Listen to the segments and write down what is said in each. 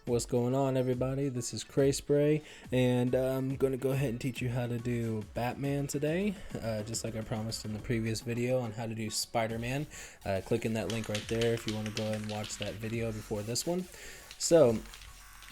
What's going on, everybody? This is Crayspray, and I'm going to go ahead and teach you how to do Batman today, just like I promised in the previous video on how to do Spider-Man. Click in that link right there if you want to go ahead and watch that video before this one. So,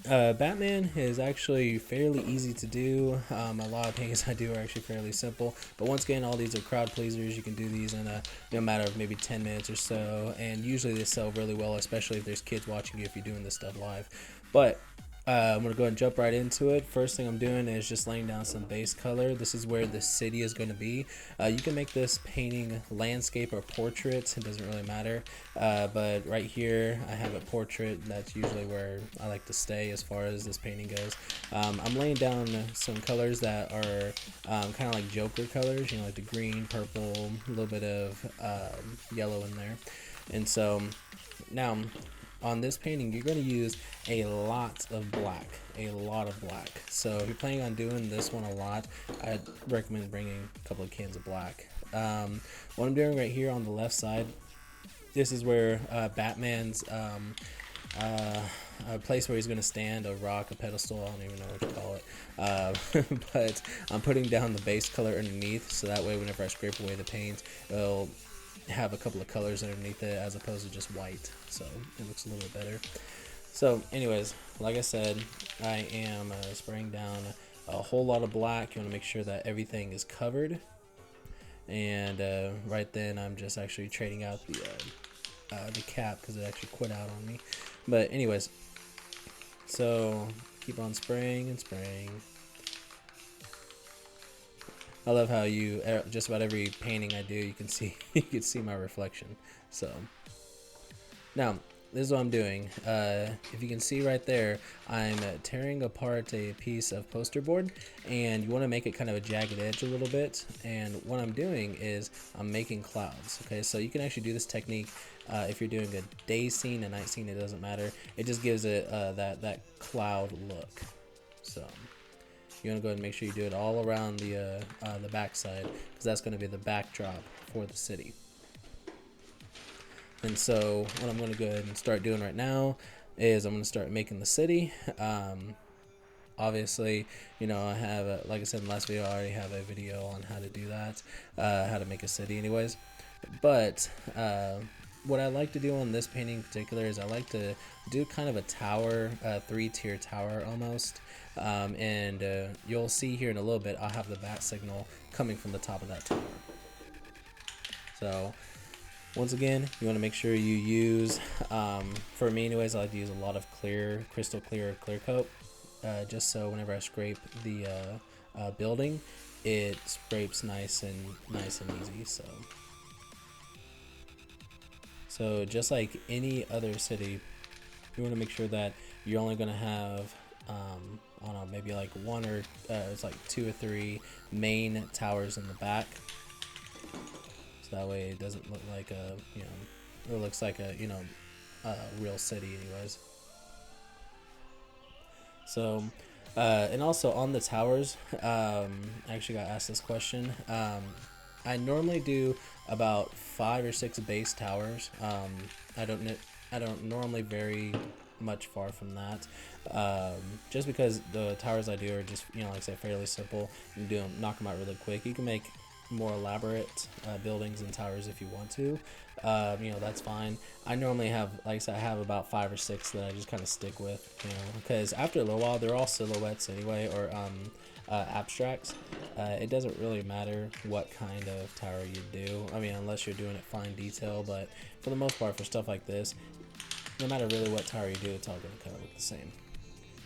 Batman is actually fairly easy to do. A lot of things I do are actually fairly simple, but once again, all these are crowd pleasers. You can do these in a matter of maybe 10 minutes or so, and usually they sell really well, especially if there's kids watching you if you're doing this stuff live. But I'm going to go ahead and jump right into it. First thing I'm doing is just laying down some base color. This is where the city is going to be. You can make this painting landscape or portrait. It doesn't really matter. But right here, I have a portrait. That's usually where I like to stay as far as this painting goes. I'm laying down some colors that are kind of like Joker colors, you know, like the green, purple, a little bit of yellow in there. And so now on this painting, you're going to use a lot of black. So if you're planning on doing this one a lot, I'd recommend bringing a couple of cans of black. What I'm doing right here on the left side, this is where Batman's a place where he's going to stand, a rock, a pedestal, I don't even know what to call it. But I'm putting down the base color underneath, so that way whenever I scrape away the paint, it'll have a couple of colors underneath it as opposed to just white, so it looks a little bit better. So anyways, like I said, I am spraying down a whole lot of black. You want to make sure that everything is covered, and right then I'm just actually trading out the cap because it actually quit out on me. But anyways, so keep on spraying and spraying. I love how you just about every painting I do, you can see my reflection. So now this is what I'm doing. If you can see right there, I'm tearing apart a piece of poster board, and you want to make it kind of a jagged edge a little bit. And what I'm doing is I'm making clouds. Okay, so you can actually do this technique if you're doing a day scene, a night scene, it doesn't matter. It just gives it that cloud look. So you want to go ahead and make sure you do it all around the backside, because that's going to be the backdrop for the city. And so what I'm going to go ahead and start doing right now is I'm going to start making the city. Obviously, you know, I have, like I said in the last video, I already have a video on how to do that, how to make a city anyways. But what I like to do on this painting in particular is I like to do kind of a tower, three-tier tower almost. And you'll see here in a little bit, I'll have the bat signal coming from the top of that tower. So once again, you want to make sure you use, for me anyways, I like to use a lot of crystal clear clear coat, just so whenever I scrape the building, it scrapes nice and easy. So just like any other city, you want to make sure that you're only going to have I don't know, maybe like one or it's like 2 or 3 main towers in the back, so that way it doesn't look like a, you know, it looks like a, you know, real city anyways. So and also on the towers, I actually got asked this question. I normally do about 5 or 6 base towers. I don't normally vary much far from that, just because the towers I do are just, you know, like I say, fairly simple. You can do them, knock them out really quick. You can make more elaborate buildings and towers if you want to. You know, that's fine. I normally have, like I said, I have about 5 or 6 that I just kind of stick with, you know, because after a little while they're all silhouettes anyway, or abstracts. It doesn't really matter what kind of tower you do, I mean, unless you're doing it fine detail, but for the most part for stuff like this, no matter really what tower you do, it's all going to kind of look the same.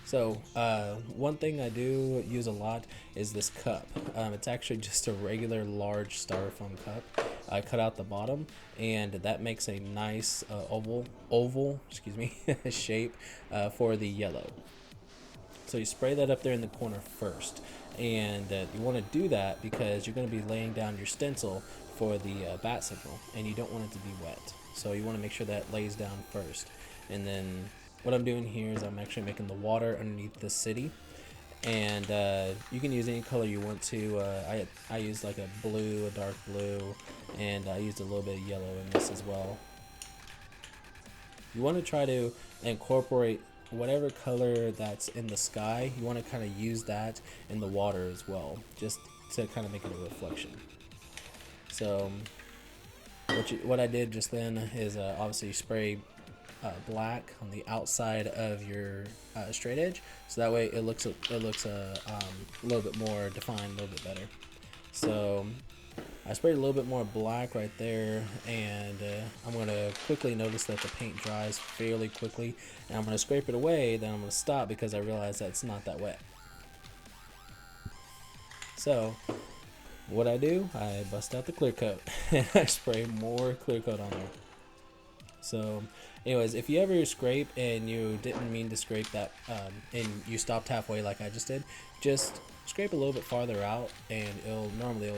So one thing I do use a lot is this cup. It's actually just a regular large styrofoam cup. I cut out the bottom, and that makes a nice oval shape for the yellow. So you spray that up there in the corner first, and you want to do that because you're going to be laying down your stencil for the bat signal, and you don't want it to be wet. So you want to make sure that lays down first. And then what I'm doing here is I'm actually making the water underneath the city, and you can use any color you want to. I used like a blue, a dark blue, and I used a little bit of yellow in this as well. You want to try to incorporate whatever color that's in the sky, you want to kind of use that in the water as well, just to kind of make it a reflection. So what I did just then is obviously spray black on the outside of your straight edge, so that way it looks a little bit more defined, a little bit better. So I sprayed a little bit more black right there, and I'm going to quickly notice that the paint dries fairly quickly, and I'm going to scrape it away, then I'm going to stop because I realize that it's not that wet. So what I do, I bust out the clear coat and I spray more clear coat on there. So anyways, if you ever scrape and you didn't mean to scrape that and you stopped halfway like I just did, just scrape a little bit farther out and it'll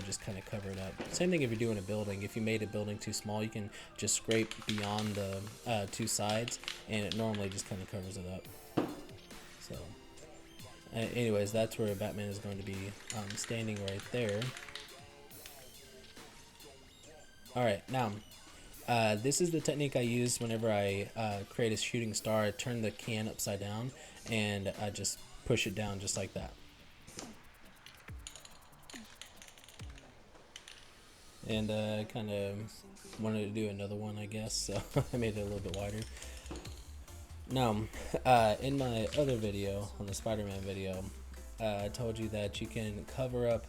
just kind of cover it up. Same thing if you're doing a building. If you made a building too small, you can just scrape beyond the two sides and it normally just kind of covers it up. So anyways, that's where Batman is going to be standing right there. Alright, now this is the technique I use whenever I create a shooting star. I turn the can upside down and I just push it down just like that. And I kind of wanted to do another one, I guess, so I made it a little bit wider. Now, in my other video, on the Spider-Man video, I told you that you can cover up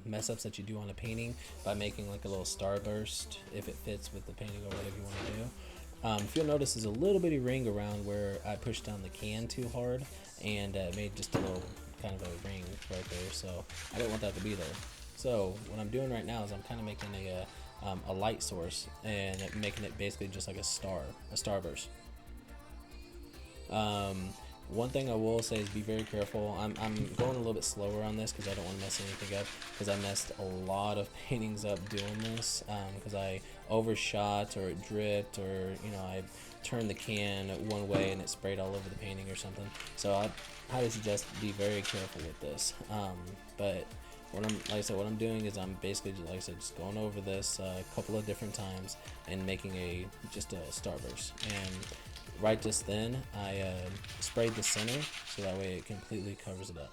mess ups that you do on a painting by making like a little starburst if it fits with the painting or whatever you want to do. If you'll notice, there's a little bitty ring around where I pushed down the can too hard and made just a little kind of a ring right there, so I didn't want that to be there. So what I'm doing right now is I'm kind of making a light source and making it basically just like a starburst. One thing I will say is be very careful. I'm going a little bit slower on this because I don't want to mess anything up, because I messed a lot of paintings up doing this because I overshot or it dripped, or I turned the can one way and it sprayed all over the painting or something. So I highly suggest be very careful with this. But what I'm doing is I'm basically just going over this a couple of different times and making just a starburst. And right just then I sprayed the center so that way it completely covers it up.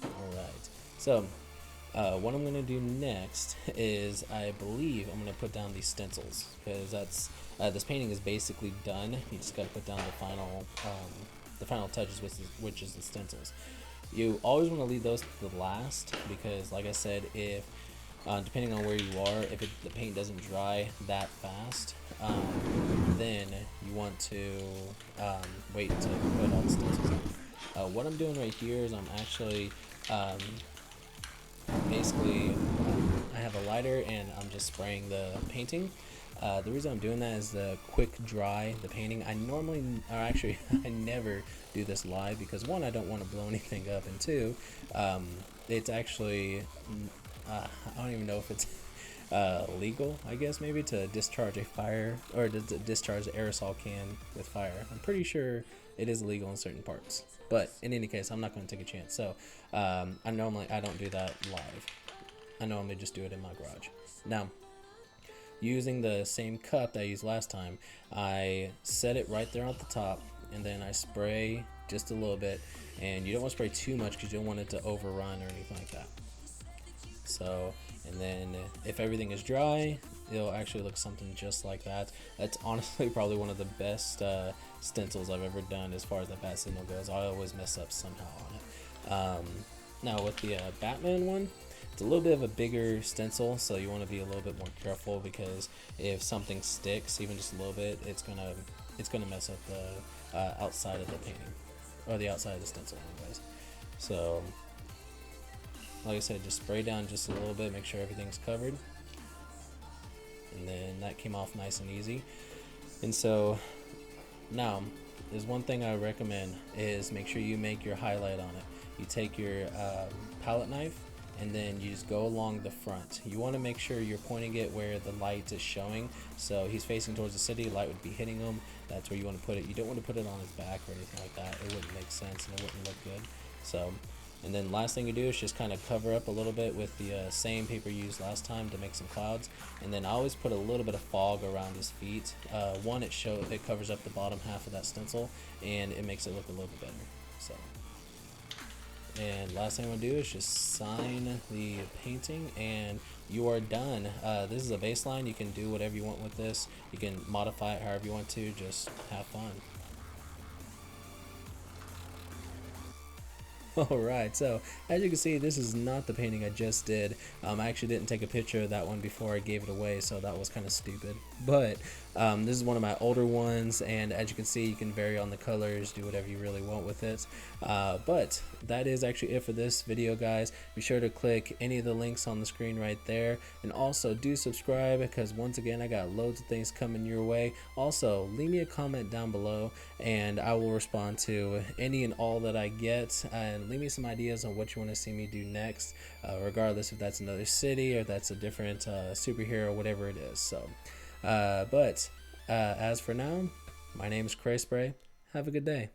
Alright, so what I'm going to do next is I believe I'm going to put down these stencils, because that's this painting is basically done. You just got to put down the final touches, which is the stencils. You always want to leave those to the last, because like I said, if depending on where you are, if the paint doesn't dry that fast, then you want to wait to put all the stencils on. What I'm doing right here is I'm actually basically I have a lighter and I'm just spraying the painting. The reason I'm doing that is the quick dry the painting. I never do this live, because one, I don't want to blow anything up, and two, it's actually I don't even know if it's legal, I guess, maybe to discharge a fire or to discharge an aerosol can with fire. I'm pretty sure it is illegal in certain parts, but in any case, I'm not going to take a chance. So I don't do that live. I normally just do it in my garage. Now, using the same cup that I used last time, I set it right there at the top, and then I spray just a little bit. And you don't want to spray too much because you don't want it to overrun or anything like that. So, and then if everything is dry, it'll actually look something just like that. That's honestly probably one of the best stencils I've ever done as far as the bat signal goes. I always mess up somehow on it. Now with the Batman one, it's a little bit of a bigger stencil, so you want to be a little bit more careful, because if something sticks even just a little bit, it's gonna mess up the outside of the painting, or the outside of the stencil anyways. So like I said, just spray down just a little bit, make sure everything's covered, and then that came off nice and easy. And so now there's one thing I recommend, is make sure you make your highlight on it. You take your palette knife and then you just go along the front. You want to make sure you're pointing it where the light is showing. So he's facing towards the city, light would be hitting him. That's where you want to put it. You don't want to put it on his back or anything like that. It wouldn't make sense and it wouldn't look good. So And then last thing you do is just kind of cover up a little bit with the same paper you used last time to make some clouds. And then I always put a little bit of fog around his feet. One, it covers up the bottom half of that stencil, and it makes it look a little bit better. So, and last thing I'm gonna do is just sign the painting, and you are done. This is a baseline. You can do whatever you want with this. You can modify it however you want to. Just have fun. Alright, so as you can see, this is not the painting I just did. I actually didn't take a picture of that one before I gave it away, so that was kind of stupid. But this is one of my older ones, and as you can see, you can vary on the colors, do whatever you really want with it. But that is actually it for this video, guys. Be sure to click any of the links on the screen right there, and also do subscribe, because once again, I got loads of things coming your way. Also, leave me a comment down below, and I will respond to any and all that I get, and leave me some ideas on what you want to see me do next, regardless if that's another city or that's a different superhero, whatever it is. So but as for now, my name is Crayspray. Have a good day.